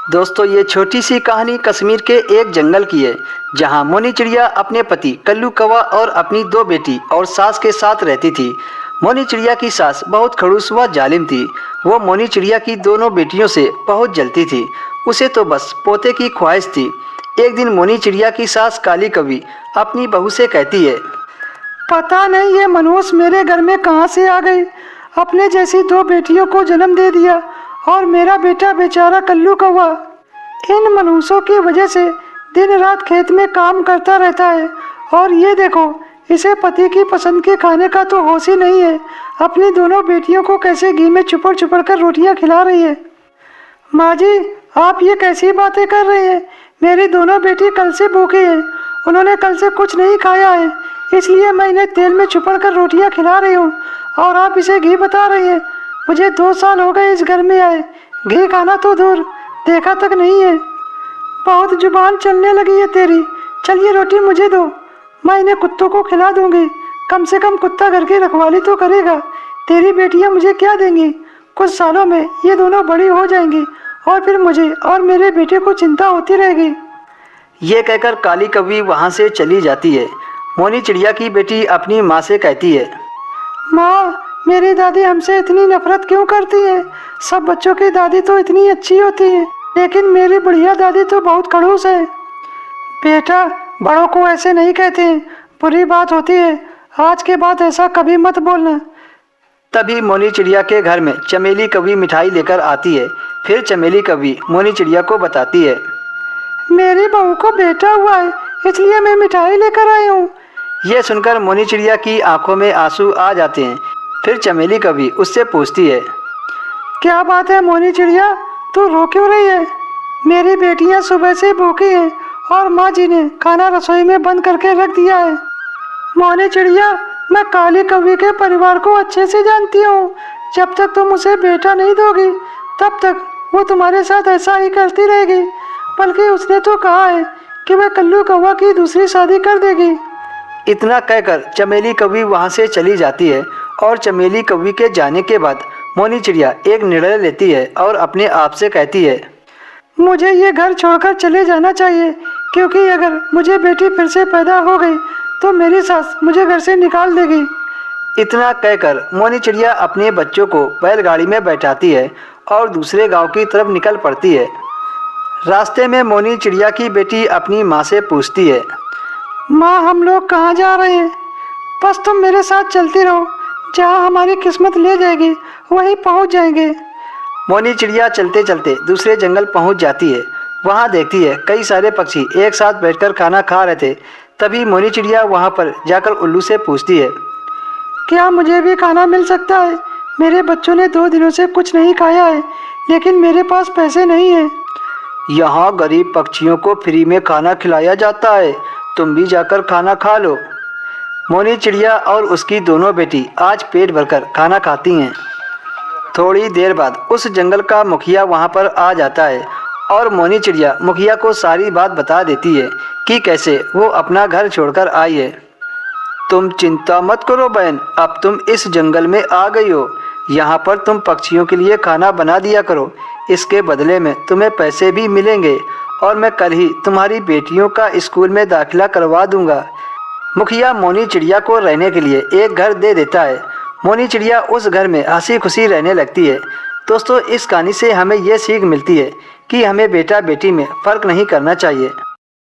दोस्तों ये छोटी सी कहानी कश्मीर के एक जंगल की है जहां मोनी चिड़िया अपने पति कल्लू कौवा और अपनी दो बेटी और सास के साथ रहती थी। मोनी चिड़िया की सास बहुत खड़ूस व जालिम थी। वो मोनी चिड़िया की दोनों बेटियों से बहुत जलती थी। उसे तो बस पोते की ख्वाहिश थी। एक दिन मोनी चिड़िया की सास काली कौवी अपनी बहू से कहती है, पता नहीं ये मनुष्य मेरे घर में कहाँ से आ गई, अपने जैसी दो बेटियों को जन्म दे दिया और मेरा बेटा बेचारा कल्लू कौवा इन मनुष्यों की वजह से दिन रात खेत में काम करता रहता है। और ये देखो, इसे पति की पसंद के खाने का तो होश ही नहीं है। अपनी दोनों बेटियों को कैसे घी में चुपड़ चुपड़ कर रोटियां खिला रही है। माँ जी, आप ये कैसी बातें कर रही हैं? मेरी दोनों बेटी कल से भूखी हैं, उन्होंने कल से कुछ नहीं खाया है, इसलिए मैं इन्हें तेल में चुपड़ कर रोटियां खिला रही हूँ और आप इसे घी बता रही हैं। मुझे 2 साल हो गए इस घर में आए, घी खाना तो दूर देखा तक नहीं है। बहुत जुबान चलने लगी है तेरी। चल ये रोटी मुझे दो, मैं इन्हें कुत्तों को खिला दूंगी। कम से कम कुत्ता घर की रखवाली तो करेगा। तेरी बेटियां मुझे क्या देंगी? कुछ सालों में ये दोनों बड़ी हो जाएंगी और फिर मुझे और मेरे बेटे को चिंता होती रहेगी। ये कहकर काली कौवी वहाँ से चली जाती है। मोनी चिड़िया की बेटी अपनी माँ से कहती है, माँ, मेरी दादी हमसे इतनी नफरत क्यों करती है? सब बच्चों की दादी तो इतनी अच्छी होती है, लेकिन मेरी बुढ़िया दादी तो बहुत खड़ूस है। बेटा, बड़ों को ऐसे नहीं कहते, बुरी बात होती है। आज के बाद ऐसा कभी मत बोलना। तभी मोनी चिड़िया के घर में चमेली कौवी मिठाई लेकर आती है। फिर चमेली कौवी मोनी चिड़िया को बताती है, मेरी बहू को बेटा हुआ है, इसलिए मैं मिठाई लेकर आई हूँ। यह सुनकर मोनी चिड़िया की आंखों में आंसू आ जाते हैं। फिर चमेली कौवी उससे पूछती है, क्या बात है मोनी चिड़िया, तू रो क्यों रही है? मेरी बेटियां सुबह से भूखी हैं और माँ जी ने खाना रसोई में बंद करके रख दिया है। मोनी चिड़िया, मैं काली कौवी के परिवार को अच्छे से जानती हूँ। जब तक तुम उसे बेटा नहीं दोगी तब तक वो तुम्हारे साथ ऐसा ही करती रहेगी। बल्कि उसने तो कहा है कि वह कल्लू कौवा की दूसरी शादी कर देगी। इतना कहकर चमेली कौवी वहाँ से चली जाती है। और चमेली कौवी के जाने के बाद मोनी चिड़िया एक निर्णय लेती है और अपने आप से कहती है, मुझे ये घर छोड़कर चले जाना चाहिए, क्योंकि अगर मुझे बेटी फिर से पैदा हो गई तो मेरी सास मुझे घर से निकाल देगी। इतना कहकर मोनी चिड़िया अपने बच्चों को बैलगाड़ी में बैठाती है और दूसरे गांव की तरफ निकल पड़ती है। रास्ते में मोनी चिड़िया की बेटी अपनी माँ से पूछती है, माँ, हम लोग कहाँ जा रहे हैं? बस तुम मेरे साथ चलती रहो, जहाँ हमारी किस्मत ले जाएगी वहीं पहुँच जाएंगे। मोनी चिड़िया चलते चलते दूसरे जंगल पहुँच जाती है। वहाँ देखती है कई सारे पक्षी एक साथ बैठकर खाना खा रहे थे। तभी मोनी चिड़िया वहाँ पर जाकर उल्लू से पूछती है, क्या मुझे भी खाना मिल सकता है? मेरे बच्चों ने 2 दिनों से कुछ नहीं खाया है, लेकिन मेरे पास पैसे नहीं है। यहाँ गरीब पक्षियों को फ्री में खाना खिलाया जाता है, तुम भी जाकर खाना खा लो। मोनी चिड़िया और उसकी दोनों बेटी आज पेट भरकर खाना खाती हैं। थोड़ी देर बाद उस जंगल का मुखिया वहाँ पर आ जाता है और मोनी चिड़िया मुखिया को सारी बात बता देती है कि कैसे वो अपना घर छोड़कर आई है। तुम चिंता मत करो बहन, अब तुम इस जंगल में आ गई हो। यहाँ पर तुम पक्षियों के लिए खाना बना दिया करो, इसके बदले में तुम्हें पैसे भी मिलेंगे और मैं कल ही तुम्हारी बेटियों का स्कूल में दाखिला करवा दूंगा। मुखिया मोनी चिड़िया को रहने के लिए एक घर दे देता है। मोनी चिड़िया उस घर में हंसी खुशी रहने लगती है। दोस्तों, इस कहानी से हमें ये सीख मिलती है कि हमें बेटा बेटी में फ़र्क नहीं करना चाहिए।